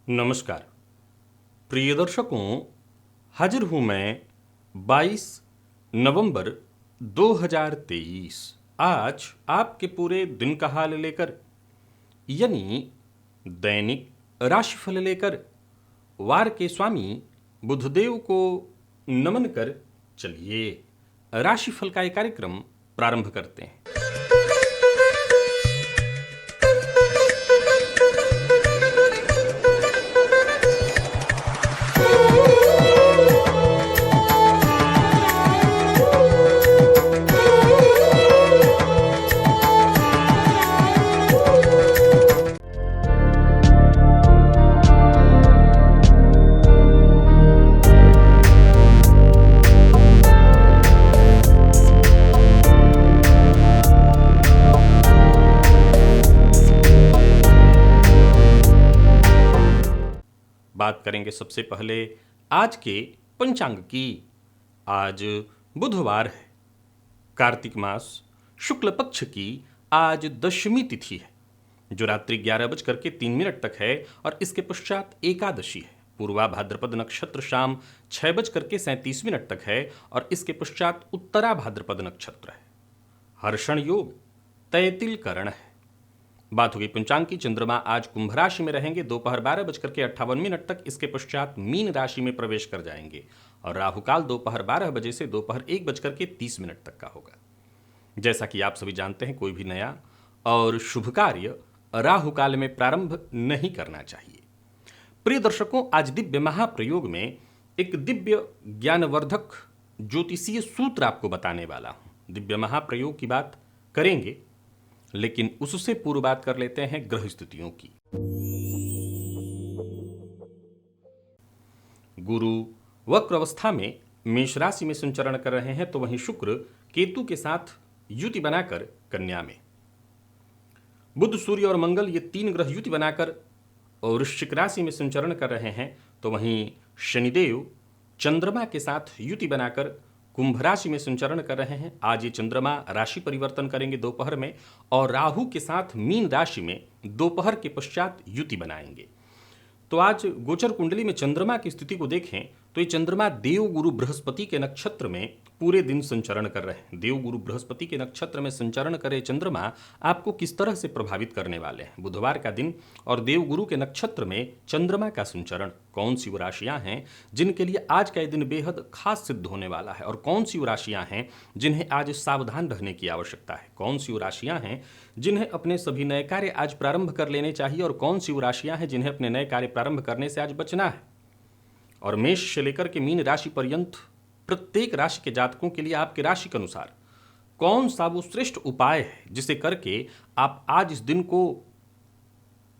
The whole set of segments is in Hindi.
नमस्कार प्रिय दर्शकों, हाजिर हूं मैं 22 नवंबर 2023 आज आपके पूरे दिन का हाल लेकर, यानी दैनिक राशिफल लेकर वार के स्वामी बुधदेव को नमन कर चलिए राशिफल का एक कार्यक्रम प्रारंभ करते हैं। बात करेंगे सबसे पहले आज के पंचांग की। आज बुधवार है, कार्तिक मास शुक्ल पक्ष की आज दशमी तिथि है जो रात्रि 11:03 तक है और इसके पश्चात एकादशी है। पूर्वा भाद्रपद नक्षत्र शाम 6:37 तक है और इसके पश्चात उत्तरा भाद्रपद नक्षत्र है। हर्षण योग तैतिल करण है। बात हो गई पंचांग की। चंद्रमा आज कुंभ राशि में रहेंगे दोपहर 12:58 तक, इसके पश्चात मीन राशि में प्रवेश कर जाएंगे और राहुकाल दोपहर 12 बजे से दोपहर 1:30 तक का होगा। जैसा कि आप सभी जानते हैं, कोई भी नया और शुभ कार्य राहुकाल में प्रारंभ नहीं करना चाहिए। प्रिय दर्शकों, आज दिव्य महाप्रयोग में एक दिव्य ज्ञानवर्धक ज्योतिषीय सूत्र आपको बताने वाला हूं। दिव्य महाप्रयोग की बात करेंगे, लेकिन उससे पूर्व बात कर लेते हैं ग्रह स्थितियों की। गुरु वक्र अवस्था में मेष राशि में संचरण कर रहे हैं, तो वहीं शुक्र केतु के साथ युति बनाकर कन्या में, बुध सूर्य और मंगल ये तीन ग्रह युति बनाकर और वृश्चिक राशि में संचरण कर रहे हैं, तो वहीं शनिदेव चंद्रमा के साथ युति बनाकर कुंभ राशि में संचरण कर रहे हैं। आज ये चंद्रमा राशि परिवर्तन करेंगे दोपहर में और राहु के साथ मीन राशि में दोपहर के पश्चात युति बनाएंगे। तो आज गोचर कुंडली में चंद्रमा की स्थिति को देखें तो ये चंद्रमा देव गुरु बृहस्पति के नक्षत्र में पूरे दिन संचरण कर रहे हैं। देव गुरु बृहस्पति के नक्षत्र में संचरण करे चंद्रमा आपको किस तरह से प्रभावित करने वाले हैं। बुधवार का दिन और देव गुरु के नक्षत्र में चंद्रमा का संचरण, कौन सी वो राशियां हैं जिनके लिए आज का यह दिन बेहद खास सिद्ध होने वाला है और कौन सी वो राशियां हैं जिन्हें आज सावधान रहने की आवश्यकता है। कौन सी वो राशियां हैं जिन्हें अपने सभी नए कार्य आज प्रारंभ कर लेने चाहिए और कौन सी वो राशियां हैं जिन्हें अपने नए कार्य प्रारंभ करने से आज बचना है। और मेष से लेकर के मीन राशि पर्यंत प्रत्येक राशि के जातकों के लिए आपके राशि के अनुसार कौन सा वो श्रेष्ठ उपाय है जिसे करके आप आज इस दिन को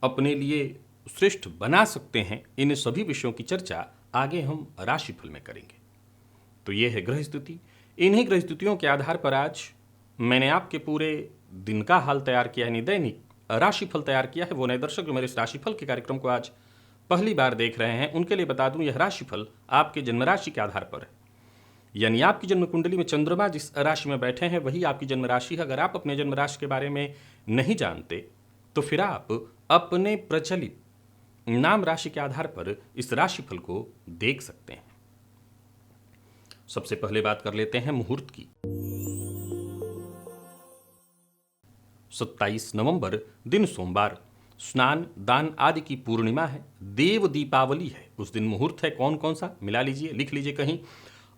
अपने लिए श्रेष्ठ बना सकते हैं। इन सभी विषयों की चर्चा आगे हम राशिफल में करेंगे। तो ये है ग्रह स्थिति। इन्हीं ग्रह स्थितियों के आधार पर आज मैंने आपके पूरे दिन का हाल तैयार किया है, दैनिक राशिफल तैयार किया है। वो नए दर्शक जो मेरे इस राशिफल के कार्यक्रम को आज पहली बार देख रहे हैं, उनके लिए बता दूं, यह राशिफल आपके जन्म राशि के आधार पर है। यानी आपकी जन्म कुंडली में चंद्रमा जिस राशि में बैठे हैं वही आपकी जन्म राशि है। अगर आप अपने जन्म राशि के बारे में नहीं जानते तो फिर आप अपने प्रचलित नाम राशि के आधार पर इस राशिफल को देख सकते हैं। सबसे पहले बात कर लेते हैं मुहूर्त की। 27 नवंबर दिन सोमवार, स्नान दान आदि की पूर्णिमा है, देव दीपावली है। उस दिन मुहूर्त है कौन कौन सा, मिला लीजिए, लिख लीजिए कहीं।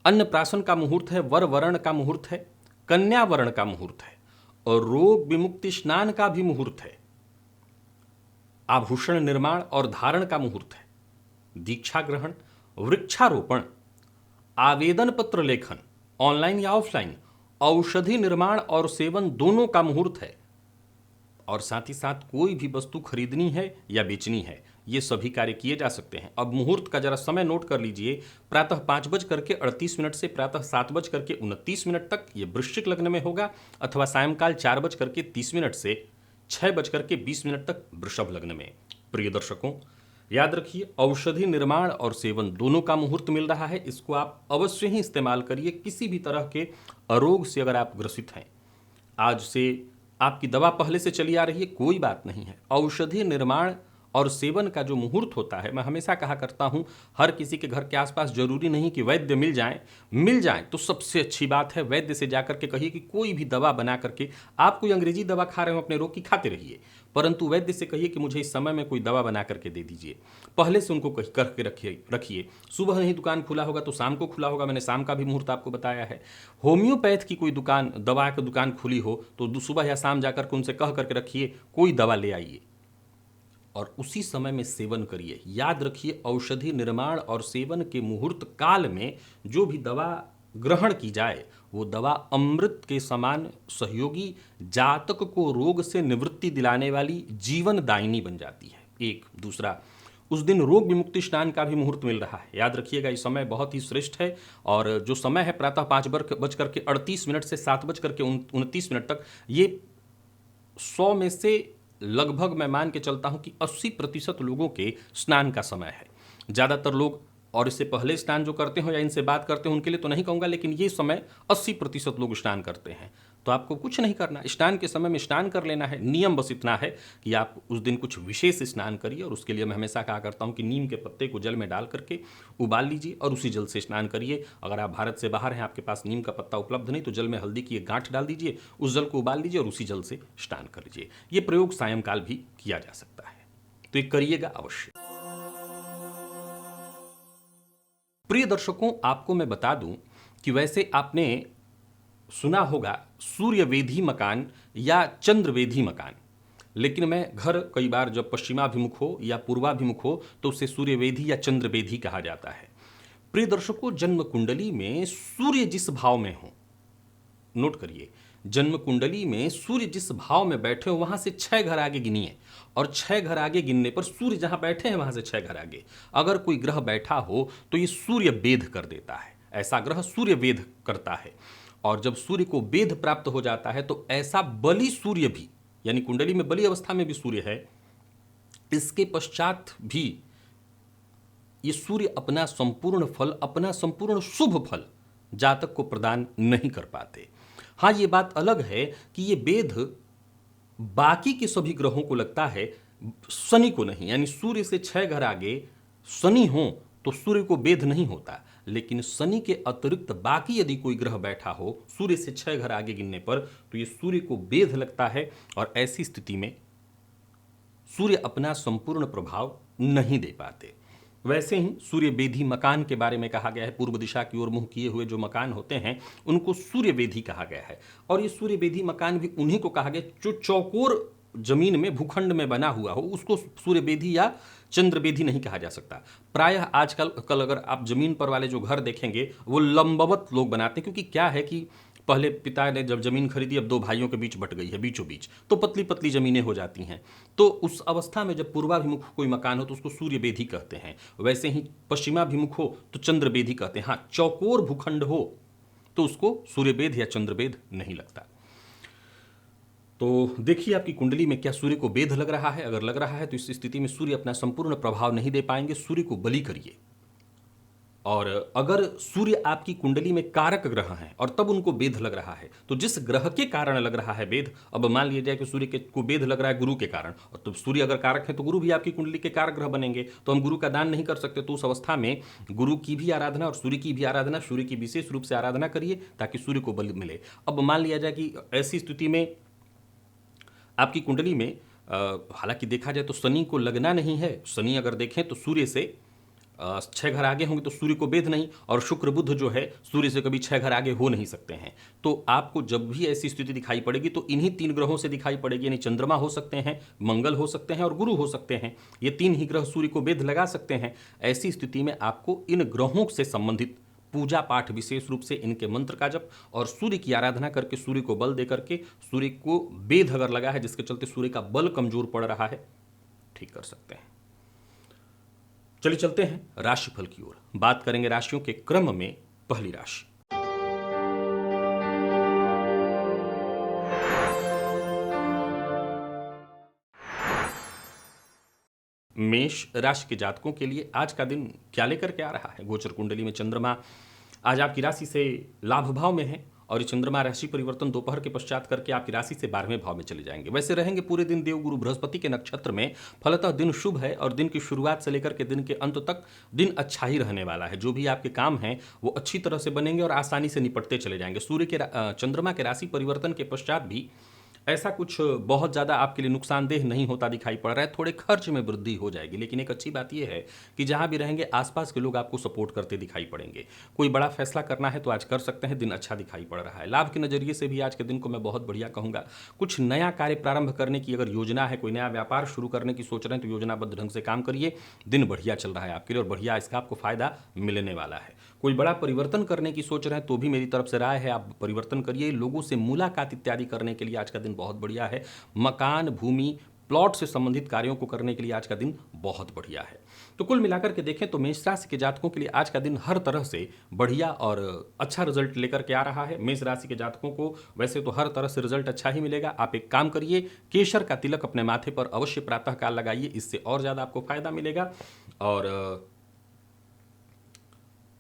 अन्नप्राशन का मुहूर्त है, वर वर्ण का मुहूर्त है, कन्या वर्ण का मुहूर्त है और रोग विमुक्ति स्नान का भी मुहूर्त है। आभूषण निर्माण और धारण का मुहूर्त है, दीक्षा ग्रहण, वृक्षारोपण, आवेदन पत्र लेखन ऑनलाइन या ऑफलाइन, औषधि निर्माण और सेवन दोनों का मुहूर्त है और साथ ही साथ कोई भी वस्तु खरीदनी है या बेचनी है, ये सभी कार्य किए जा सकते हैं। अब मुहूर्त का जरा समय नोट कर लीजिए। प्रातः 5:38 से प्रातः 7:29 तक ये वृश्चिक लग्न में होगा अथवा सायंकाल 4:30 से 6:20 तक वृषभ लग्न में। प्रिय दर्शकों, याद रखिए, औषधि निर्माण और सेवन दोनों का मुहूर्त मिल रहा है। इसको आप अवश्य ही इस्तेमाल करिए। किसी भी तरह के रोग से अगर आप ग्रसित हैं, आज से आपकी दवा पहले से चली आ रही है, कोई बात नहीं है। औषधि निर्माण और सेवन का जो मुहूर्त होता है, मैं हमेशा कहा करता हूँ, हर किसी के घर के आसपास जरूरी नहीं कि वैद्य मिल जाए तो सबसे अच्छी बात है। वैद्य से जाकर के कहिए कि कोई भी दवा बना करके, आप कोई अंग्रेजी दवा खा रहे हो अपने रोग की, खाते रहिए, परंतु वैद्य से कहिए कि मुझे इस समय में कोई दवा बना करके दे दीजिए। पहले से उनको करके रखिए। सुबह नहीं दुकान खुला होगा तो शाम को खुला होगा, मैंने शाम का भी मुहूर्त आपको बताया है। होम्योपैथ की कोई दुकान, दवा की दुकान खुली हो तो सुबह या शाम जाकर के उनसे कह करके रखिए कोई दवा ले आइए और उसी समय में सेवन करिए। याद रखिए, औषधि निर्माण और सेवन के मुहूर्त काल में जो भी दवा ग्रहण की जाए वो दवा अमृत के समान सहयोगी, जातक को रोग से निवृत्ति दिलाने वाली जीवन दायिनी बन जाती है। एक दूसरा, उस दिन रोग विमुक्ति स्नान का भी मुहूर्त मिल रहा है। याद रखिएगा, ये समय बहुत ही श्रेष्ठ है और जो समय है प्रातः 5:38 से 7:29 तक, ये 100 में से लगभग मैं मान के चलता हूं कि 80% लोगों के स्नान का समय है। ज़्यादातर लोग और इससे पहले स्नान जो करते हो या इनसे बात करते हो उनके लिए तो नहीं कहूँगा, लेकिन ये समय 80% लोग स्नान करते हैं। तो आपको कुछ नहीं करना, स्नान के समय में स्नान कर लेना है। नियम बस इतना है कि आप उस दिन कुछ विशेष स्नान करिए और उसके लिए मैं हमेशा कहा करता हूँ कि नीम के पत्ते को जल में डाल करके उबाल लीजिए और उसी जल से स्नान करिए। अगर आप भारत से बाहर हैं, आपके पास नीम का पत्ता उपलब्ध नहीं, तो जल में हल्दी की एक गांठ डाल दीजिए, उस जल को उबाल लीजिए और उसी जल से स्नान कर लीजिए। ये प्रयोग सायंकाल भी किया जा सकता है, तो ये करिएगा अवश्य। प्रिय दर्शकों, आपको मैं बता दूं कि वैसे आपने सुना होगा सूर्यवेधी मकान या चंद्रवेधी मकान, लेकिन मैं घर कई बार जब पश्चिमाभिमुख हो या पूर्वाभिमुख हो तो उसे सूर्यवेधी या चंद्रवेधी कहा जाता है। प्रिय दर्शकों, जन्म कुंडली में सूर्य जिस भाव में हो, नोट करिए, जन्म कुंडली में सूर्य जिस भाव में बैठे हो वहां से 6 घर आगे गिनिए और 6 घर आगे गिनने पर सूर्य जहां बैठे हैं वहां से 6 घर आगे अगर कोई ग्रह बैठा हो तो ये सूर्य वेध कर देता है। ऐसा ग्रह सूर्य वेध करता है और जब सूर्य को वेध प्राप्त हो जाता है तो ऐसा बलि सूर्य भी, यानी कुंडली में बलि अवस्था में भी सूर्य है, इसके पश्चात भी ये सूर्य अपना संपूर्ण फल, अपना संपूर्ण शुभ फल जातक को प्रदान नहीं कर पाते। हाँ, ये बात अलग है कि ये वेध बाकी के सभी ग्रहों को लगता है, शनि को नहीं। यानी सूर्य से 6 घर आगे शनि हो तो सूर्य को वेध नहीं होता, लेकिन शनि के अतिरिक्त बाकी यदि कोई ग्रह बैठा हो सूर्य से 6 घर आगे गिनने पर तो ये सूर्य को वेध लगता है और ऐसी स्थिति में सूर्य अपना संपूर्ण प्रभाव नहीं दे पाते। वैसे ही सूर्य वेधी मकान के बारे में कहा गया है, पूर्व दिशा की ओर मुंह किए हुए जो मकान होते हैं उनको सूर्य वेधी कहा गया है। और ये सूर्य वेधी मकान भी उन्हीं को कहा गया जो चौकोर जमीन में, भूखंड में बना हुआ हो, उसको सूर्य वेधी या चंद्र वेधी नहीं कहा जा सकता। प्रायः आजकल अगर आप जमीन पर वाले जो घर देखेंगे वो लंबवत लोग बनाते हैं, क्योंकि क्या है कि पहले पिता ने जब जमीन खरीदी, अब 2 भाइयों के बीच बट गई है, बीचों बीच, तो पतली पतली जमीनें हो जाती हैं। तो उस अवस्था में जब पूर्वाभिमुख कोई मकान हो तो उसको सूर्य वेधी कहते हैं। वैसे ही पश्चिमाभिमुख हो तो चंद्र वेधी कहते हैं। हाँ, चौकोर भूखंड हो तो उसको सूर्य वेध या चंद्र वेध नहीं लगता। तो देखिए आपकी कुंडली में क्या सूर्य को वेध लग रहा है। अगर लग रहा है तो इस स्थिति में सूर्य अपना संपूर्ण प्रभाव नहीं दे पाएंगे, सूर्य को बलि करिए। और अगर सूर्य आपकी कुंडली में कारक ग्रह हैं और तब उनको वेध लग रहा है तो जिस ग्रह के कारण लग रहा है वेध, अब मान लिया जाए कि सूर्य को वेध लग रहा है गुरु के कारण, और तो सूर्य अगर कारक है तो गुरु भी आपकी कुंडली के कारक ग्रह बनेंगे, तो हम गुरु का दान नहीं कर सकते। तो उस अवस्था में गुरु की भी आराधना और सूर्य की भी आराधना, सूर्य की विशेष रूप से आराधना करिए ताकि सूर्य को बल मिले। अब मान लिया जाए कि ऐसी स्थिति में आपकी कुंडली में हालांकि देखा जाए तो शनि को लगना नहीं है। शनि अगर देखें तो सूर्य से 6 घर आगे होंगे तो सूर्य को वेध नहीं, और शुक्र बुध जो है सूर्य से कभी 6 घर आगे हो नहीं सकते हैं। तो आपको जब भी ऐसी स्थिति दिखाई पड़ेगी तो इन्हीं 3 ग्रहों से दिखाई पड़ेगी, यानी चंद्रमा हो सकते हैं, मंगल हो सकते हैं और गुरु हो सकते हैं। ये 3 ही ग्रह सूर्य को वेध लगा सकते हैं। ऐसी स्थिति में आपको इन ग्रहों से संबंधित पूजा पाठ, विशेष रूप से इनके मंत्र का जप और सूर्य की आराधना करके सूर्य को बल दे करके, सूर्य को वेध अगर लगा है जिसके चलते सूर्य का बल कमजोर पड़ रहा है, ठीक कर सकते हैं। चलिए चलते हैं राशिफल की ओर। बात करेंगे राशियों के क्रम में। पहली राशि मेष राशि के जातकों के लिए आज का दिन क्या लेकर के आ रहा है। गोचर कुंडली में चंद्रमा आज आपकी राशि से लाभ भाव में है और ये चंद्रमा राशि परिवर्तन दोपहर के पश्चात करके आपकी राशि से 12वें भाव में चले जाएंगे। वैसे रहेंगे पूरे दिन देवगुरु बृहस्पति के नक्षत्र में, फलतः दिन शुभ है और दिन की शुरुआत से लेकर के दिन के अंत तक दिन अच्छा ही रहने वाला है। जो भी आपके काम हैं वो अच्छी तरह से बनेंगे और आसानी से निपटते चले जाएंगे। सूर्य के चंद्रमा के राशि परिवर्तन के पश्चात भी ऐसा कुछ बहुत ज़्यादा आपके लिए नुकसानदेह नहीं होता दिखाई पड़ रहा है। थोड़े खर्च में वृद्धि हो जाएगी, लेकिन एक अच्छी बात यह है कि जहाँ भी रहेंगे आसपास के लोग आपको सपोर्ट करते दिखाई पड़ेंगे। कोई बड़ा फैसला करना है तो आज कर सकते हैं, दिन अच्छा दिखाई पड़ रहा है। लाभ के नज़रिए से भी आज के दिन को मैं बहुत बढ़िया कहूँगा। कुछ नया कार्य प्रारंभ करने की अगर योजना है, कोई नया व्यापार शुरू करने की सोच रहे हैं तो योजनाबद्ध ढंग से काम करिए। दिन बढ़िया चल रहा है आपके लिए और बढ़िया इसका आपको फायदा मिलने वाला है। कोई बड़ा परिवर्तन करने की सोच रहे हैं तो भी मेरी तरफ से राय है आप परिवर्तन करिए। लोगों से मुलाकात इत्यादि करने के लिए आज का दिन बहुत बढ़िया है। मकान, भूमि, प्लॉट से संबंधित कार्यों को करने के लिए आज का दिन बहुत बढ़िया है। तो कुल मिलाकर के देखें तो मेष राशि के जातकों के लिए आज का दिन हर तरह से बढ़िया और अच्छा रिजल्ट लेकर के आ रहा है। मेष राशि के जातकों को वैसे तो हर तरह से रिजल्ट अच्छा ही मिलेगा। आप एक काम करिए, केसर का तिलक अपने माथे पर अवश्य प्रातःकाल लगाइए, इससे और ज़्यादा आपको फायदा मिलेगा। और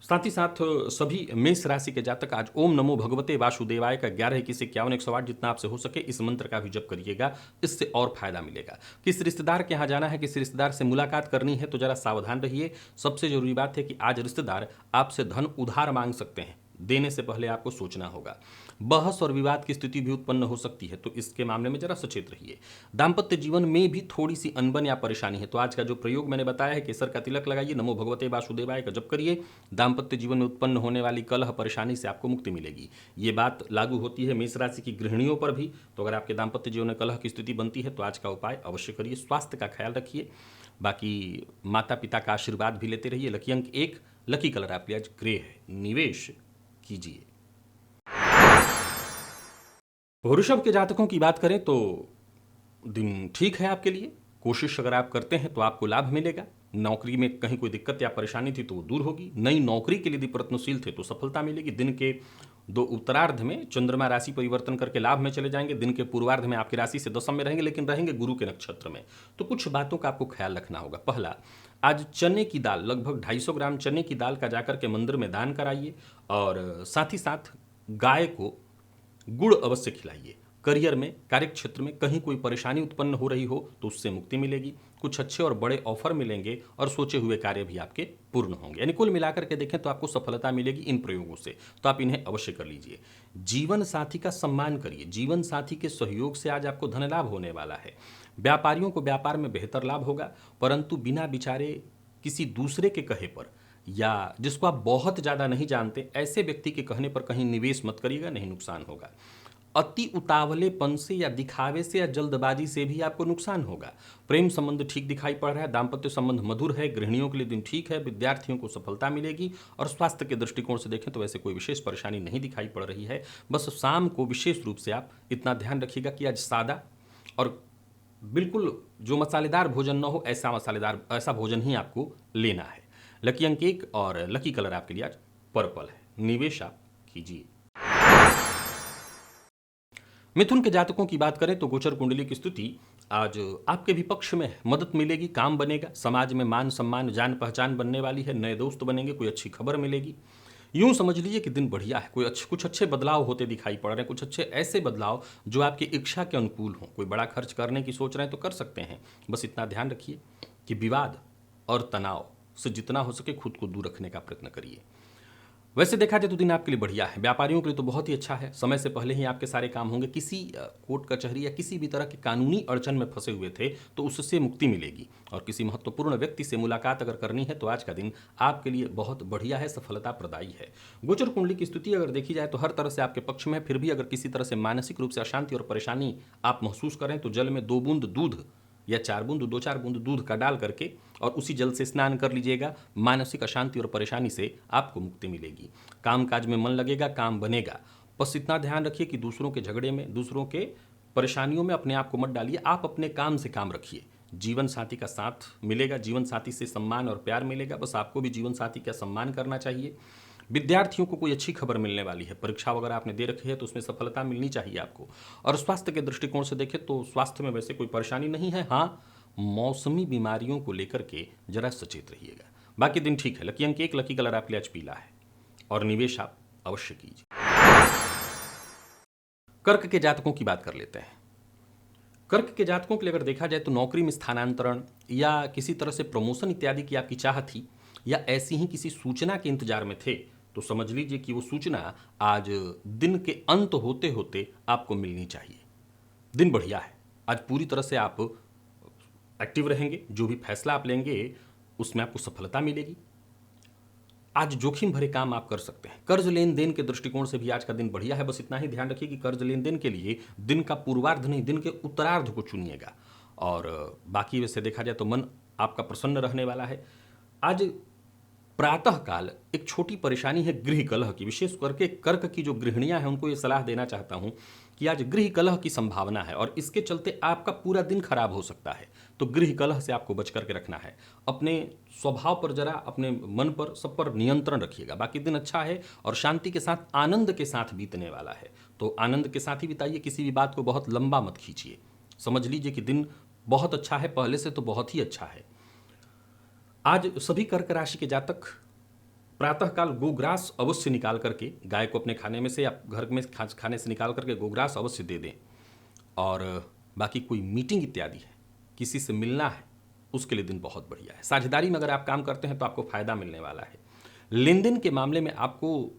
साथ ही साथ सभी मेष राशि के जातक आज ओम नमो भगवते वासुदेवाय का 11-21-51-108 जितना आपसे हो सके इस मंत्र का भी जप करिएगा, इससे और फायदा मिलेगा। किस रिश्तेदार के यहाँ जाना है, किस रिश्तेदार से मुलाकात करनी है तो जरा सावधान रहिए। सबसे जरूरी बात है कि आज रिश्तेदार आपसे धन उधार मांग सकते हैं, देने से पहले आपको सोचना होगा। बहस और विवाद की स्थिति भी उत्पन्न हो सकती है, तो इसके मामले में जरा सचेत रहिए। दाम्पत्य जीवन में भी थोड़ी सी अनबन या परेशानी है, तो आज का जो प्रयोग मैंने बताया है, केसर का तिलक लगाइए, नमो भगवते वासुदेवाय का जप करिए। दाम्पत्य जीवन में उत्पन्न होने वाली कलह परेशानी से आपको मुक्ति मिलेगी। ये बात लागू होती है मेष राशि की गृहिणियों पर भी। तो अगर आपके दाम्पत्य जीवन में कलह की स्थिति बनती है तो आज का उपाय अवश्य करिए। स्वास्थ्य का ख्याल रखिए। बाकी माता पिता का आशीर्वाद भी लेते रहिए। लकी अंक 1, लकी कलर आपके आज ग्रे है, निवेश कीजिए। वृषभ के जातकों की बात करें तो दिन ठीक है आपके लिए। कोशिश अगर आप करते हैं तो आपको लाभ मिलेगा। नौकरी में कहीं कोई दिक्कत या परेशानी थी तो वो दूर होगी। नई नौकरी के लिए यदि प्रयत्नशील थे तो सफलता मिलेगी। दिन के दो उत्तरार्ध में चंद्रमा राशि परिवर्तन करके लाभ में चले जाएंगे। दिन के पूर्वार्ध में आपकी राशि से दशम में रहेंगे, लेकिन रहेंगे गुरु के नक्षत्र में। तो कुछ बातों का आपको ख्याल रखना होगा। पहला, आज चने की दाल, लगभग 250 ग्राम चने की दाल का जाकर के मंदिर में दान कराइए और साथ ही साथ गाय को गुड़ अवश्य खिलाइए। करियर में, कार्य क्षेत्र में कहीं कोई परेशानी उत्पन्न हो रही हो तो उससे मुक्ति मिलेगी। कुछ अच्छे और बड़े ऑफर मिलेंगे और सोचे हुए कार्य भी आपके पूर्ण होंगे। यानी कुल मिलाकर के देखें तो आपको सफलता मिलेगी इन प्रयोगों से, तो आप इन्हें अवश्य कर लीजिए। जीवन साथी का सम्मान करिए। जीवन साथी के सहयोग से आज आपको धन लाभ होने वाला है। व्यापारियों को व्यापार में बेहतर लाभ होगा, परंतु बिना विचारे किसी दूसरे के कहे पर या जिसको आप बहुत ज़्यादा नहीं जानते ऐसे व्यक्ति के कहने पर कहीं निवेश मत करिएगा, नहीं नुकसान होगा। अति उतावलेपन से या दिखावे से या जल्दबाजी से भी आपको नुकसान होगा। प्रेम संबंध ठीक दिखाई पड़ रहा है। दाम्पत्य संबंध मधुर है। गृहिणियों के लिए दिन ठीक है। विद्यार्थियों को सफलता मिलेगी। और स्वास्थ्य के दृष्टिकोण से देखें तो वैसे कोई विशेष परेशानी नहीं दिखाई पड़ रही है। बस शाम को विशेष रूप से आप इतना ध्यान रखिएगा कि आज सादा और बिल्कुल जो मसालेदार भोजन न हो ऐसा भोजन ही आपको लेना है। लकी अंक 1 और लकी कलर आपके लिए आज पर्पल है। निवेश आप कीजिए। मिथुन के जातकों की बात करें तो गोचर कुंडली की स्थिति आज आपके भी पक्ष में है। मदद मिलेगी, काम बनेगा, समाज में मान सम्मान, जान पहचान बनने वाली है, नए दोस्त बनेंगे, कोई अच्छी खबर मिलेगी। यूं समझ लीजिए कि दिन बढ़िया है। कुछ अच्छे बदलाव होते दिखाई पड़ रहे हैं। कुछ अच्छे ऐसे बदलाव जो आपकी इच्छा के अनुकूल हों। कोई बड़ा खर्च करने की सोच रहे हैं तो कर सकते हैं। बस इतना ध्यान रखिए कि विवाद और तनाव से जितना हो सके खुद को दूर रखने का प्रयत्न करिए। वैसे देखा जाए तो दिन आपके लिए बढ़िया है। व्यापारियों के लिए तो बहुत ही अच्छा है। समय से पहले ही आपके सारे काम होंगे। किसी कोर्ट कचहरी या किसी भी तरह की कानूनी अड़चन में फंसे हुए थे तो उससे मुक्ति मिलेगी। और किसी महत्वपूर्ण व्यक्ति से मुलाकात अगर करनी है तो आज का दिन आपके लिए बहुत बढ़िया है, सफलता प्रदायी है। गोचर कुंडली की स्थिति अगर देखी जाए तो हर तरह से आपके पक्ष में है। फिर भी अगर किसी तरह से मानसिक रूप से अशांति और परेशानी आप महसूस करें तो जल में 2 बूंद दूध या 4 बूंद 2-4 बूंद दूध का डाल करके और उसी जल से स्नान कर लीजिएगा। मानसिक अशांति और परेशानी से आपको मुक्ति मिलेगी। कामकाज में मन लगेगा, काम बनेगा। बस इतना ध्यान रखिए कि दूसरों के झगड़े में, दूसरों के परेशानियों में अपने आप को मत डालिए। आप अपने काम से काम रखिए। जीवन साथी का साथ मिलेगा, जीवन साथी से सम्मान और प्यार मिलेगा। बस आपको भी जीवन साथी का सम्मान करना चाहिए। विद्यार्थियों को कोई अच्छी खबर मिलने वाली है। परीक्षा वगैरह आपने दे रखी है तो उसमें सफलता मिलनी चाहिए आपको। और स्वास्थ्य के दृष्टिकोण से देखें तो स्वास्थ्य में वैसे कोई परेशानी नहीं है। हाँ, मौसमी बीमारियों को लेकर के जरा सचेत रहिएगा। बाकी दिन ठीक है। लकी अंक 1, लकी कलर आपके लिए आज पीला है और निवेश आप अवश्य कीजिए। कर्क के जातकों की बात कर लेते हैं। कर्क के जातकों के लिए अगर देखा जाए तो नौकरी में स्थानांतरण या किसी तरह से प्रमोशन इत्यादि की आपकी चाह थी, या ऐसी ही किसी सूचना के इंतजार में थे, तो समझ लीजिए कि वो सूचना आज दिन के अंत होते होते आपको मिलनी चाहिए। दिन बढ़िया है, आज पूरी तरह से आप एक्टिव रहेंगे, जो भी फैसला आप लेंगे उसमें आपको सफलता मिलेगी। आज जोखिम भरे काम आप कर सकते हैं। कर्ज लेन देन के दृष्टिकोण से भी आज का दिन बढ़िया है। बस इतना ही ध्यान रखिए कि कर्ज लेन देन के लिए दिन का पूर्वार्ध नहीं, दिन के उत्तरार्ध को चुनिएगा। और बाकी वैसे देखा जाए तो मन आपका प्रसन्न रहने वाला है। आज प्रातःकाल एक छोटी परेशानी है गृह कलह की, विशेष करके कर्क की जो गृहिणियां हैं उनको ये सलाह देना चाहता हूं कि आज गृह कलह की संभावना है और इसके चलते आपका पूरा दिन खराब हो सकता है। तो गृह कलह से आपको बच करके रखना है। अपने स्वभाव पर जरा, अपने मन पर, सब पर नियंत्रण रखिएगा। बाकी दिन अच्छा है और शांति के साथ, आनंद के साथ बीतने वाला है। तो आनंद के साथ ही बिताइए, किसी भी बात को बहुत लंबा मत खींचिए। समझ लीजिए कि दिन बहुत अच्छा है, पहले से तो बहुत ही अच्छा है। आज सभी कर्क राशि के जातक प्रातःकाल गोग्रास अवश्य निकाल करके गाय को अपने खाने में से या घर में खाने से निकाल करके गोग्रास अवश्य दे दें। और बाकी कोई मीटिंग इत्यादि है, किसी से मिलना है, उसके लिए दिन बहुत बढ़िया है। साझेदारी में अगर आप काम करते हैं तो आपको फायदा मिलने वाला है। लेन देन के मामले में आपको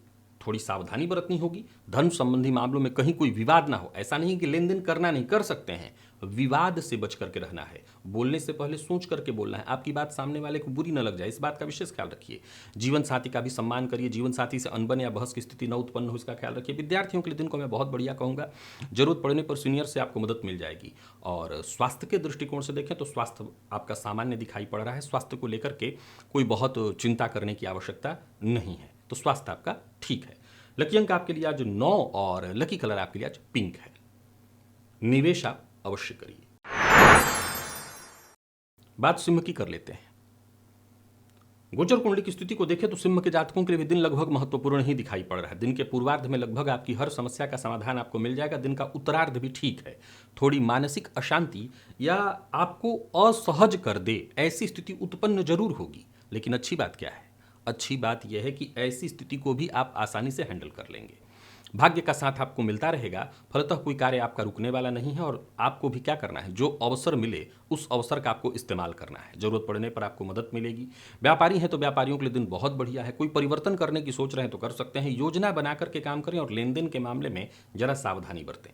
थोड़ी सावधानी बरतनी होगी। धन संबंधी मामलों में कहीं कोई विवाद ना हो। ऐसा नहीं कि लेन देन करना नहीं, कर सकते हैं, विवाद से बच करके रहना है। बोलने से पहले सोच करके बोलना है, आपकी बात सामने वाले को बुरी न लग जाए, इस बात का विशेष ख्याल रखिए। जीवन साथी का भी सम्मान करिए, जीवन साथी से अनबन या बहस की स्थिति न उत्पन्न हो, इसका ख्याल रखिए। विद्यार्थियों के लिए दिन को मैं बहुत बढ़िया कहूँगा। जरूरत पड़ने पर सीनियर से आपको मदद मिल जाएगी। और स्वास्थ्य के दृष्टिकोण से देखें तो स्वास्थ्य आपका सामान्य दिखाई पड़ रहा है। स्वास्थ्य को लेकर के कोई बहुत चिंता करने की आवश्यकता नहीं है, तो स्वास्थ्य आपका ठीक है। लकी अंक आपके लिए आज 9 और लकी कलर आपके लिए आज पिंक है। निवेश आप अवश्य करिए। बात सिंह की कर लेते हैं। गोचर कुंडली की स्थिति को देखें तो सिंह के जातकों के लिए भी दिन लगभग महत्वपूर्ण ही दिखाई पड़ रहा है। दिन के पूर्वार्ध में लगभग आपकी हर समस्या का समाधान आपको मिल जाएगा। दिन का उत्तरार्ध भी ठीक है। थोड़ी मानसिक अशांति या आपको असहज कर दे ऐसी स्थिति उत्पन्न जरूर होगी, लेकिन अच्छी बात क्या है? अच्छी बात यह है कि ऐसी स्थिति को भी आप आसानी से हैंडल कर लेंगे। भाग्य का साथ आपको मिलता रहेगा। फलतः कोई कार्य आपका रुकने वाला नहीं है और आपको भी क्या करना है, जो अवसर मिले उस अवसर का आपको इस्तेमाल करना है। जरूरत पड़ने पर आपको मदद मिलेगी। व्यापारी हैं तो व्यापारियों के लिए दिन बहुत बढ़िया है। कोई परिवर्तन करने की सोच रहे हैं तो कर सकते हैं। योजना बना करके काम करें और लेन देन के मामले में जरा सावधानी बरतें।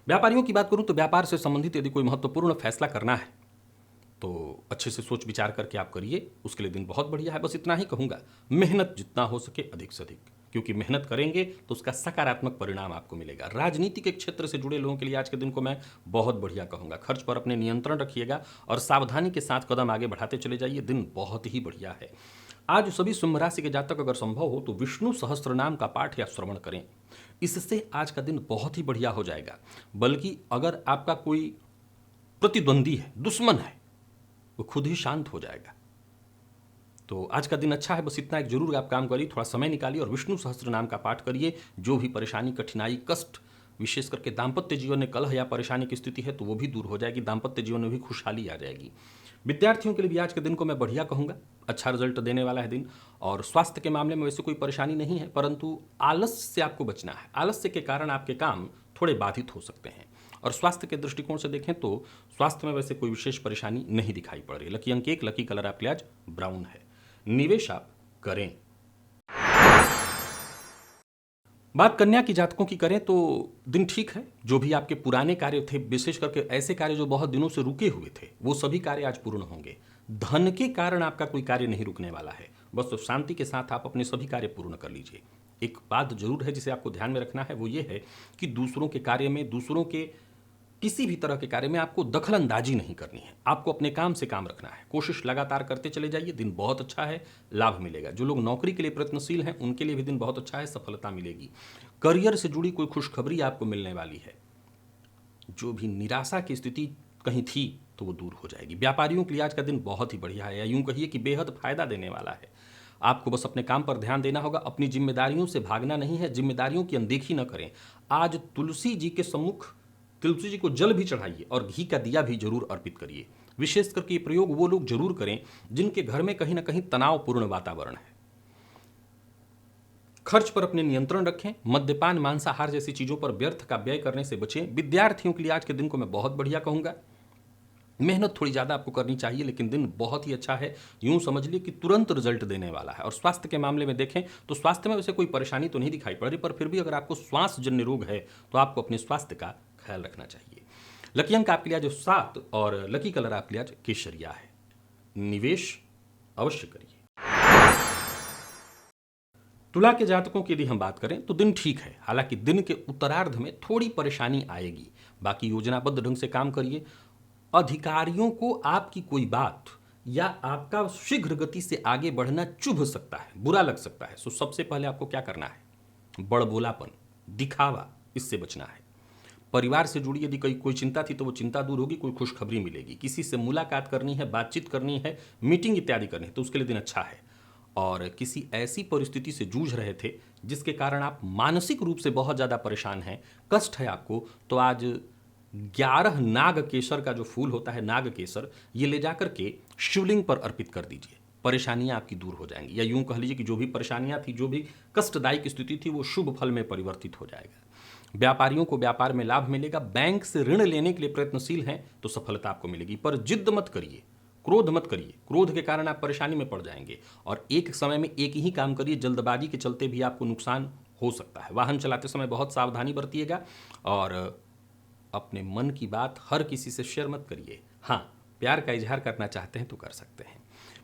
व्यापारियों की बात करूं तो व्यापार से संबंधित यदि कोई महत्वपूर्ण फैसला करना है तो अच्छे से सोच विचार करके आप करिए, उसके लिए दिन बहुत बढ़िया है। बस इतना ही कहूँगा, मेहनत जितना हो सके अधिक से अधिक, क्योंकि मेहनत करेंगे तो उसका सकारात्मक परिणाम आपको मिलेगा। राजनीति के क्षेत्र से जुड़े लोगों के लिए आज के दिन को मैं बहुत बढ़िया कहूँगा। खर्च पर अपने नियंत्रण रखिएगा और सावधानी के साथ कदम आगे बढ़ाते चले जाइए। दिन बहुत ही बढ़िया है। आज सभी सिंह राशि के जातक अगर संभव हो तो विष्णु सहस्त्र नाम का पाठ या श्रवण करें, इससे आज का दिन बहुत ही बढ़िया हो जाएगा। बल्कि अगर आपका कोई प्रतिद्वंदी है, दुश्मन है, वो खुद ही शांत हो जाएगा। तो आज का दिन अच्छा है। बस इतना एक जरूर आप काम करिए, थोड़ा समय निकालिए और विष्णु सहस्त्र नाम का पाठ करिए। जो भी परेशानी, कठिनाई, कष्ट, विशेष करके दाम्पत्य जीवन में कलह या परेशानी की स्थिति है तो वो भी दूर हो जाएगी। दाम्पत्य जीवन में भी खुशहाली आ जाएगी। विद्यार्थियों के लिए भी आज के दिन को मैं बढ़िया कहूँगा। अच्छा रिजल्ट देने वाला है दिन। और स्वास्थ्य के मामले में वैसे कोई परेशानी नहीं है, परंतु आलस्य से आपको बचना है। आलस्य के कारण आपके काम थोड़े बाधित हो सकते हैं। और स्वास्थ्य के दृष्टिकोण से देखें तो स्वास्थ्य में वैसे कोई विशेष परेशानी नहीं दिखाई पड़ रही। लकी अंक 1, लकी कलर आपके लिए आज ब्राउन है। निवेश आप करें। बात कन्या की जातकों की करें तो दिन ठीक है। जो भी आपके पुराने कार्य थे, विशेष करके ऐसे कार्य जो बहुत दिनों से रुके हुए थे, वो सभी कार्य आज पूर्ण होंगे। धन के कारण आपका कोई कार्य नहीं रुकने वाला है। बस तो शांति के साथ आप अपने सभी कार्य पूर्ण कर लीजिए। एक बात जरूर है जिसे आपको ध्यान में रखना है, वो ये है कि दूसरों के कार्य में, दूसरों के किसी भी तरह के कार्य में आपको दखल अंदाजी नहीं करनी है। आपको अपने काम से काम रखना है। कोशिश लगातार करते चले जाइए। दिन बहुत अच्छा है, लाभ मिलेगा। जो लोग नौकरी के लिए प्रयत्नशील हैं उनके लिए भी दिन बहुत अच्छा है, सफलता मिलेगी। करियर से जुड़ी कोई खुशखबरी आपको मिलने वाली है। जो भी निराशा की स्थिति कहीं थी तो वो दूर हो जाएगी। व्यापारियों के लिए आज का दिन बहुत ही बढ़िया है, या यूं कहिए कि बेहद फायदा देने वाला है। आपको बस अपने काम पर ध्यान देना होगा। अपनी जिम्मेदारियों से भागना नहीं है, जिम्मेदारियों की अनदेखी न करें। आज तुलसी जी के सम्मुख तुलसी जी को जल भी चढ़ाइए और घी का दिया भी जरूर अर्पित करिए। विशेष करके ये प्रयोग वो लोग जरूर करें जिनके घर में कहीं ना कहीं तनावपूर्ण वातावरण है। खर्च पर अपने नियंत्रण रखें, मद्यपान मांसाहार जैसी चीज़ों पर व्यर्थ का व्यय करने से बचें। विद्यार्थियों के लिए आज के दिन को मैं बहुत बढ़िया कहूँगा। मेहनत थोड़ी ज़्यादा आपको करनी चाहिए, लेकिन दिन बहुत ही अच्छा है। यूँ समझ लिए कि तुरंत रिजल्ट देने वाला है। और स्वास्थ्य के मामले में देखें तो स्वास्थ्य में वैसे कोई परेशानी तो नहीं दिखाई पड़ रही, पर फिर भी अगर आपको श्वास जन्य रोग है तो आपको अपने स्वास्थ्य का ख्याल रखना चाहिए। लकी अंक आपके लिए आज 7 और लकी कलर आपके लिए आज केसरिया है। निवेश अवश्य करिए। तुला के जातकों की यदि हम बात करें तो दिन ठीक है, हालांकि दिन के उत्तरार्ध में थोड़ी परेशानी आएगी। बाकी योजनाबद्ध ढंग से काम करिए। अधिकारियों को आपकी कोई बात या आपका शीघ्र गति से आगे बढ़ना चुभ सकता है, बुरा लग सकता है। सो सबसे पहले आपको क्या करना है? बड़बोलापन, दिखावा, इससे बचना है। परिवार से जुड़ी यदि कोई चिंता थी तो वो चिंता दूर होगी, कोई खुशखबरी मिलेगी। किसी से मुलाकात करनी है, बातचीत करनी है, मीटिंग इत्यादि करनी है तो उसके लिए दिन अच्छा है। और किसी ऐसी परिस्थिति से जूझ रहे थे जिसके कारण आप मानसिक रूप से बहुत ज़्यादा परेशान हैं, कष्ट है आपको, तो आज 11 नाग केसर का जो फूल होता है, नाग केसर, ये ले जाकर के शिवलिंग पर अर्पित कर दीजिए। परेशानियां आपकी दूर हो जाएंगी, या यूं कह लीजिए कि जो भी परेशानियां थी, जो भी कष्टदायक स्थिति थी, वो शुभ फल में परिवर्तित हो जाएगा। व्यापारियों को व्यापार में लाभ मिलेगा। बैंक से ऋण लेने के लिए प्रयत्नशील हैं तो सफलता आपको मिलेगी, पर जिद मत करिए, क्रोध मत करिए। क्रोध के कारण आप परेशानी में पड़ जाएंगे। और एक समय में एक ही काम करिए, जल्दबाजी के चलते भी आपको नुकसान हो सकता है। वाहन चलाते समय बहुत सावधानी बरतिएगा और अपने मन की बात हर किसी से शेयर मत करिए। हाँ, प्यार का इजहार करना चाहते हैं तो कर सकते हैं।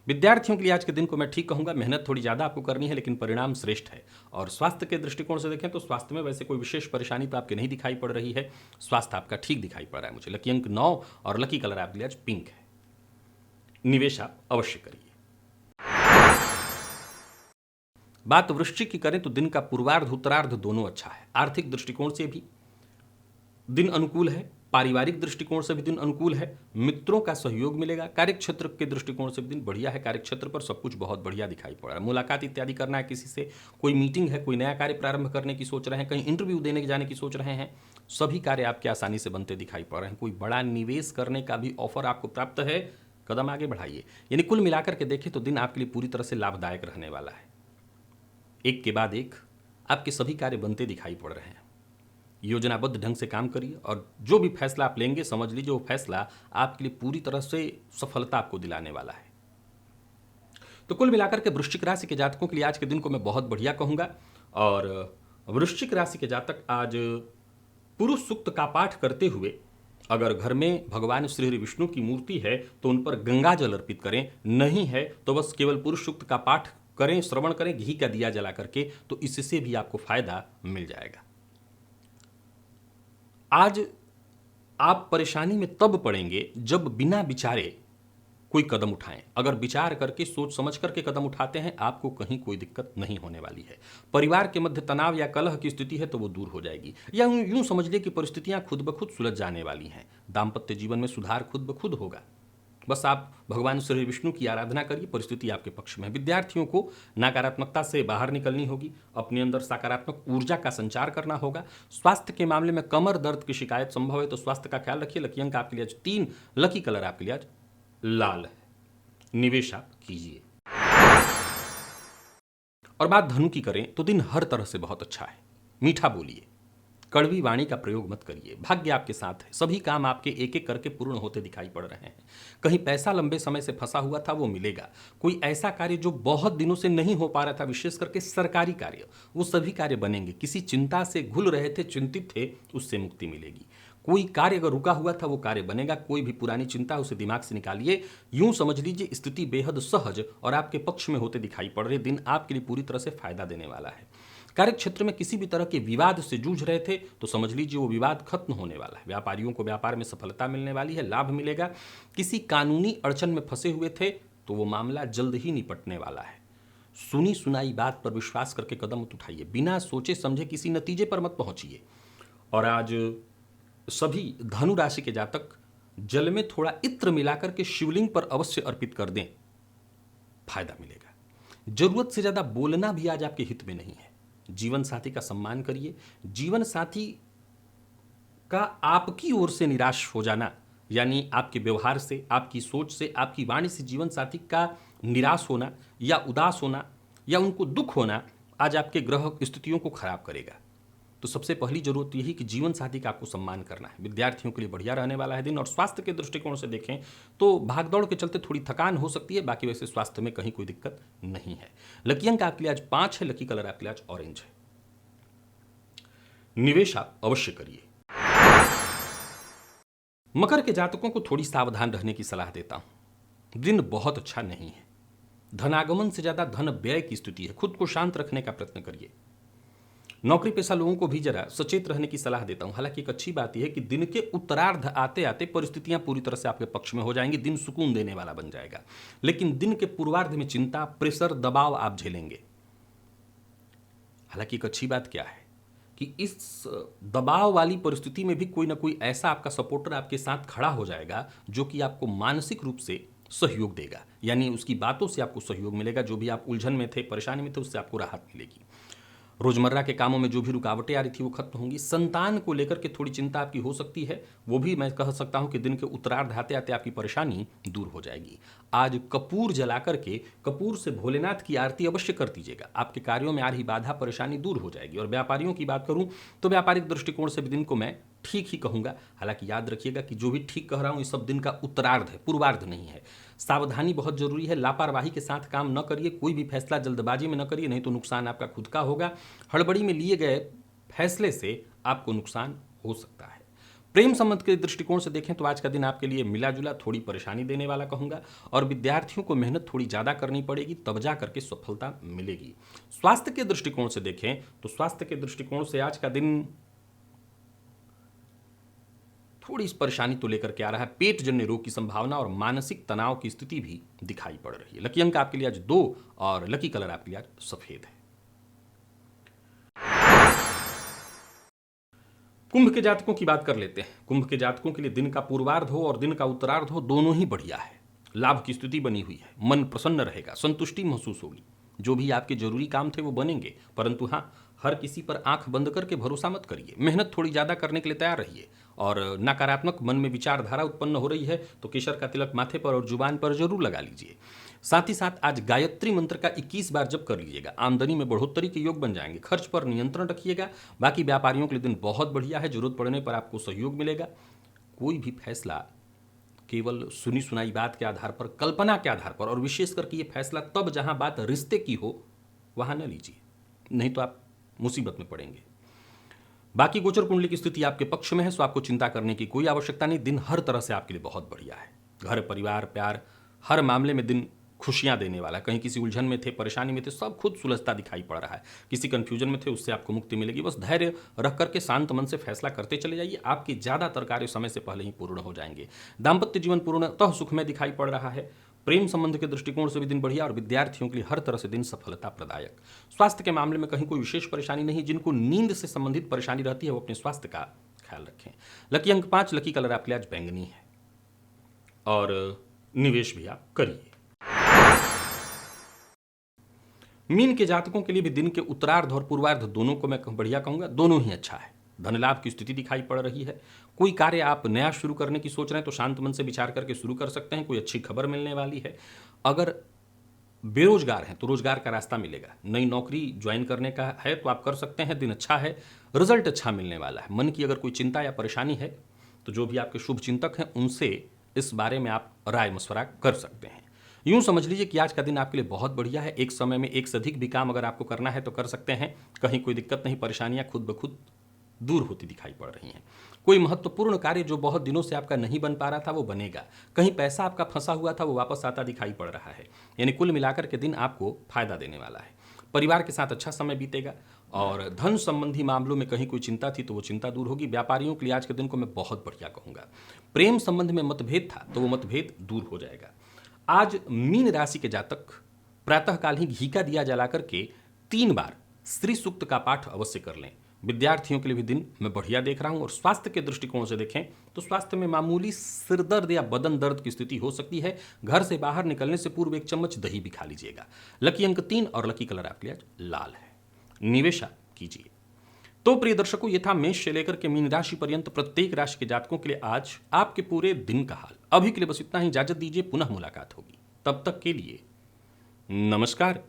विद्यार्थियों के लिए आज के दिन को मैं ठीक कहूँगा। मेहनत थोड़ी ज़्यादा आपको करनी है, लेकिन परिणाम श्रेष्ठ है। और स्वास्थ्य के दृष्टिकोण से देखें तो स्वास्थ्य में वैसे कोई विशेष परेशानी तो आपके नहीं दिखाई पड़ रही है। स्वास्थ्य आपका ठीक दिखाई पड़ रहा है मुझे। लकी अंक 9 और लकी कलर आपके लिए आज पिंक है। निवेश आप अवश्य करिए। बात वृश्चिक की करें तो दिन का पूर्वार्ध उत्तरार्ध दोनों अच्छा है। आर्थिक दृष्टिकोण से भी दिन अनुकूल है, पारिवारिक दृष्टिकोण से भी दिन अनुकूल है। मित्रों का सहयोग मिलेगा। कार्यक्षेत्र के दृष्टिकोण से भी दिन बढ़िया है। कार्यक्षेत्र पर सब कुछ बहुत बढ़िया दिखाई पड़ रहा है। मुलाकात इत्यादि करना है किसी से, कोई मीटिंग है, कोई नया कार्य प्रारंभ करने की सोच रहे हैं, कहीं इंटरव्यू देने जाने की सोच रहे हैं, सभी कार्य आपके आसानी से बनते दिखाई पड़ रहे हैं। कोई बड़ा निवेश करने का भी ऑफर आपको प्राप्त है, कदम आगे बढ़ाइए। यानी कुल मिलाकर के देखें तो दिन आपके लिए पूरी तरह से लाभदायक रहने वाला है। एक के बाद एक आपके सभी कार्य बनते दिखाई पड़ रहे हैं। योजनाबद्ध ढंग से काम करिए और जो भी फैसला आप लेंगे समझ लीजिए वो फैसला आपके लिए पूरी तरह से सफलता आपको दिलाने वाला है। तो कुल मिलाकर के वृश्चिक राशि के जातकों के लिए आज के दिन को मैं बहुत बढ़िया कहूँगा। और वृश्चिक राशि के जातक आज पुरुष सूक्त का पाठ करते हुए, अगर घर में भगवान श्री हरि विष्णु की मूर्ति है तो उन पर गंगा जल अर्पित करें, नहीं है तो बस केवल पुरुष सूक्त का पाठ करें, श्रवण करें, घी का दिया जला करके, तो इससे भी आपको फायदा मिल जाएगा। आज आप परेशानी में तब पड़ेंगे जब बिना विचारे कोई कदम उठाएं। अगर विचार करके सोच समझ करके कदम उठाते हैं, आपको कहीं कोई दिक्कत नहीं होने वाली है। परिवार के मध्य तनाव या कलह की स्थिति है तो वो दूर हो जाएगी, या यूं समझ लिए कि परिस्थितियां खुद ब खुद सुलझ जाने वाली हैं। दाम्पत्य जीवन में सुधार खुद ब खुद होगा। बस आप भगवान श्री विष्णु की आराधना करिए, परिस्थिति आपके पक्ष में है। विद्यार्थियों को नकारात्मकता से बाहर निकलनी होगी, अपने अंदर सकारात्मक ऊर्जा का संचार करना होगा। स्वास्थ्य के मामले में कमर दर्द की शिकायत संभव है तो स्वास्थ्य का ख्याल रखिए। लकी अंक आपके लिए आज 3, लकी कलर आपके लिए आज लाल है। निवेश आप कीजिए। और बात धनु की करें तो दिन हर तरह से बहुत अच्छा है। मीठा बोलिए, कड़वी वाणी का प्रयोग मत करिए। भाग्य आपके साथ है। सभी काम आपके एक एक करके पूर्ण होते दिखाई पड़ रहे हैं। कहीं पैसा लंबे समय से फंसा हुआ था वो मिलेगा। कोई ऐसा कार्य जो बहुत दिनों से नहीं हो पा रहा था, विशेष करके सरकारी कार्य, वो सभी कार्य बनेंगे। किसी चिंता से घुल रहे थे, चिंतित थे, उससे मुक्ति मिलेगी। कोई कार्य अगर रुका हुआ था वो कार्य बनेगा। कोई भी पुरानी चिंता उसे दिमाग से निकालिए। यूं समझ लीजिए स्थिति बेहद सहज और आपके पक्ष में होते दिखाई पड़ रहे। दिन आपके लिए पूरी तरह से फायदा देने वाला है। कार्य क्षेत्र में किसी भी तरह के विवाद से जूझ रहे थे तो समझ लीजिए वो विवाद खत्म होने वाला है। व्यापारियों को व्यापार में सफलता मिलने वाली है, लाभ मिलेगा। किसी कानूनी अड़चन में फंसे हुए थे तो वो मामला जल्द ही निपटने वाला है। सुनी सुनाई बात पर विश्वास करके कदम मत उठाइए। बिना सोचे समझे किसी नतीजे पर मत पहुंचिए। और आज सभी धनु राशि के जातक जल में थोड़ा इत्र मिलाकर के शिवलिंग पर अवश्य अर्पित कर दें, फायदा मिलेगा। जरूरत से ज्यादा बोलना भी आज आपके हित में नहीं है। जीवन साथी का सम्मान करिए। जीवन साथी का आपकी ओर से निराश हो जाना, यानी आपके व्यवहार से, आपकी सोच से, आपकी वाणी से जीवन साथी का निराश होना या उदास होना या उनको दुख होना आज आपके ग्रह स्थितियों को खराब करेगा। तो सबसे पहली जरूरत यही कि जीवन साथी का आपको सम्मान करना है। विद्यार्थियों के लिए बढ़िया रहने वाला है दिन। और स्वास्थ्य के दृष्टिकोण से देखें तो भागदौड़ के चलते थोड़ी थकान हो सकती है, बाकी वैसे स्वास्थ्य में कहीं कोई दिक्कत नहीं है। लकी अंक आपके लिए आज 5 है। लकी कलर आपके लिए आज ऑरेंज है। निवेश आप अवश्य करिए। मकर के जातकों को थोड़ी सावधान रहने की सलाह देता हूं। दिन बहुत अच्छा नहीं है। धनागमन से ज्यादा धन व्यय की स्थिति है। खुद को शांत रखने का प्रयत्न करिए। नौकरी पेशा लोगों को भी जरा सचेत रहने की सलाह देता हूं। हालांकि एक अच्छी बात यह है कि दिन के उत्तरार्ध आते आते परिस्थितियां पूरी तरह से आपके पक्ष में हो जाएंगी। दिन सुकून देने वाला बन जाएगा। लेकिन दिन के पूर्वार्ध में चिंता, प्रेशर, दबाव आप झेलेंगे। हालांकि एक अच्छी बात क्या है कि इस दबाव वाली परिस्थिति में भी कोई ना कोई ऐसा आपका सपोर्टर आपके साथ खड़ा हो जाएगा जो कि आपको मानसिक रूप से सहयोग देगा। यानी उसकी बातों से आपको सहयोग मिलेगा। जो भी आप उलझन में थे, परेशानी में थे, उससे आपको राहत मिलेगी। रोजमर्रा के कामों में जो भी रुकावटें आ रही थी वो खत्म होंगी। संतान को लेकर के थोड़ी चिंता आपकी हो सकती है। वो भी मैं कह सकता हूं कि दिन के उत्तरार्ध आते आते आपकी परेशानी दूर हो जाएगी। आज कपूर जला करके कपूर से भोलेनाथ की आरती अवश्य कर दीजिएगा। आपके कार्यों में आ रही बाधा परेशानी दूर हो जाएगी। और व्यापारियों की बात करूं तो व्यापारिक दृष्टिकोण से भी दिन को मैं ठीक ही कहूंगा। हालांकि याद रखिएगा कि जो भी ठीक कह रहा हूं ये सब दिन का उत्तरार्ध है, पूर्वार्ध नहीं है। सावधानी बहुत जरूरी है। लापरवाही के साथ काम न करिए। कोई भी फैसला जल्दबाजी में न करिए, नहीं तो नुकसान आपका खुद का होगा। हड़बड़ी में लिए गए फैसले से आपको नुकसान हो सकता है। प्रेम संबंध के दृष्टिकोण से देखें तो आज का दिन आपके लिए मिला जुला, थोड़ी परेशानी देने वाला कहूंगा। और विद्यार्थियों को मेहनत थोड़ी ज्यादा करनी पड़ेगी, तब जा करके सफलता मिलेगी। स्वास्थ्य के दृष्टिकोण से देखें तो स्वास्थ्य के दृष्टिकोण से आज का दिन थोड़ी इस परेशानी तो लेकर के आ रहा है। पेट जन्य रोग की संभावना और मानसिक तनाव की स्थिति भी दिखाई पड़ रही है। लकी अंक आपके लिए आज 2 और लकी कलर आपके लिए आज सफेद है। कुंभ के जातकों की बात कर लेते हैं। कुंभ के जातकों के लिए दिन का पूर्वार्ध हो और दिन का उत्तरार्ध हो, दोनों ही बढ़िया है। लाभ की स्थिति बनी हुई है। मन प्रसन्न रहेगा, संतुष्टि महसूस होगी। जो भी आपके जरूरी काम थे वो बनेंगे। परंतु हाँ, हर किसी पर आंख बंद करके भरोसा मत करिए। मेहनत थोड़ी ज्यादा करने के लिए तैयार रहिए। और नकारात्मक मन में विचारधारा उत्पन्न हो रही है तो केसर का तिलक माथे पर और जुबान पर जरूर लगा लीजिए। साथ ही साथ आज गायत्री मंत्र का 21 बार जप कर लीजिएगा। आमदनी में बढ़ोतरी के योग बन जाएंगे। खर्च पर नियंत्रण रखिएगा। बाकी व्यापारियों के लिए दिन बहुत बढ़िया है। जरूरत पड़ने पर आपको सहयोग मिलेगा। कोई भी फैसला केवल सुनी सुनाई बात के आधार पर, कल्पना के आधार पर, और विशेष करके ये फैसला तब जहां बात रिश्ते की हो वहां न लीजिए, नहीं तो आप मुसीबत में पड़ेंगे। बाकी गोचर कुंडली की स्थिति आपके पक्ष में है, सो आपको चिंता करने की कोई आवश्यकता नहीं। दिन हर तरह से आपके लिए बहुत बढ़िया है। घर, परिवार, प्यार, हर मामले में दिन खुशियां देने वाला। कहीं किसी उलझन में थे, परेशानी में थे, सब खुद सुलझता दिखाई पड़ रहा है। किसी कंफ्यूजन में थे, उससे आपको मुक्ति मिलेगी। बस धैर्य रख करके शांत मन से फैसला करते चले जाइए। आपके ज्यादातर कार्य समय से पहले ही पूर्ण हो जाएंगे। दाम्पत्य जीवन पूर्णतः सुखमय दिखाई पड़ रहा है। प्रेम संबंध के दृष्टिकोण से भी दिन बढ़िया और विद्यार्थियों के लिए हर तरह से दिन सफलता प्रदायक। स्वास्थ्य के मामले में कहीं कोई विशेष परेशानी नहीं। जिनको नींद से संबंधित परेशानी रहती है वो अपने स्वास्थ्य का ख्याल रखें। लकी अंक 5, लकी कलर आपके लिए आज बैंगनी है। और निवेश भी आप करिए। मीन के जातकों के लिए भी दिन के उत्तरार्ध और पूर्वार्ध दोनों को मैं बढ़िया कहूंगा। दोनों ही अच्छा है। धन लाभ की स्थिति दिखाई पड़ रही है। कोई कार्य आप नया शुरू करने की सोच रहे हैं तो शांत मन से विचार करके शुरू कर सकते हैं। कोई अच्छी खबर मिलने वाली है। अगर बेरोजगार हैं तो रोजगार का रास्ता मिलेगा। नई नौकरी ज्वाइन करने का है तो आप कर सकते हैं। दिन अच्छा है। रिजल्ट अच्छा मिलने वाला है। मन की अगर कोई चिंता या परेशानी है तो जो भी आपके शुभ चिंतक हैं उनसे इस बारे में आप राय मशवरा कर सकते हैं। यूं समझ लीजिए कि आज का दिन आपके लिए बहुत बढ़िया है। एक समय में एक से अधिक भी काम अगर आपको करना है तो कर सकते हैं। कहीं कोई दिक्कत नहीं। परेशानियां खुद ब खुद दूर होती दिखाई पड़ रही हैं। कोई महत्वपूर्ण कार्य जो बहुत दिनों से आपका नहीं बन पा रहा था वो बनेगा। कहीं पैसा आपका फंसा हुआ था वो वापस आता दिखाई पड़ रहा है। यानी कुल मिलाकर के दिन आपको फायदा देने वाला है। परिवार के साथ अच्छा समय बीतेगा। और धन संबंधी मामलों में कहीं कोई चिंता थी तो वो चिंता दूर होगी। व्यापारियों के लिए आज के दिन को मैं बहुत बढ़िया कहूंगा। प्रेम संबंध में मतभेद था तो वो मतभेद दूर हो जाएगा। आज मीन राशि के जातक प्रातःकाल ही घी का दिया जला करके 3 बार श्री सूक्त का पाठ अवश्य कर लें। विद्यार्थियों के लिए भी दिन मैं बढ़िया देख रहा हूं। और स्वास्थ्य के दृष्टिकोण से देखें तो स्वास्थ्य में मामूली सिर दर्द या बदन दर्द की स्थिति हो सकती है। घर से बाहर निकलने से पूर्व 1 चम्मच दही भी खा लीजिएगा। लकी अंक 3 और लकी कलर आपके लिए लाल है। निवेश कीजिए। तो प्रिय दर्शकों, ये था मेष से लेकर के मीन राशि पर्यंत प्रत्येक राशि के जातकों के लिए आज आपके पूरे दिन का हाल। अभी के लिए बस इतना ही। इजाजत दीजिए, पुनः मुलाकात होगी। तब तक के लिए नमस्कार।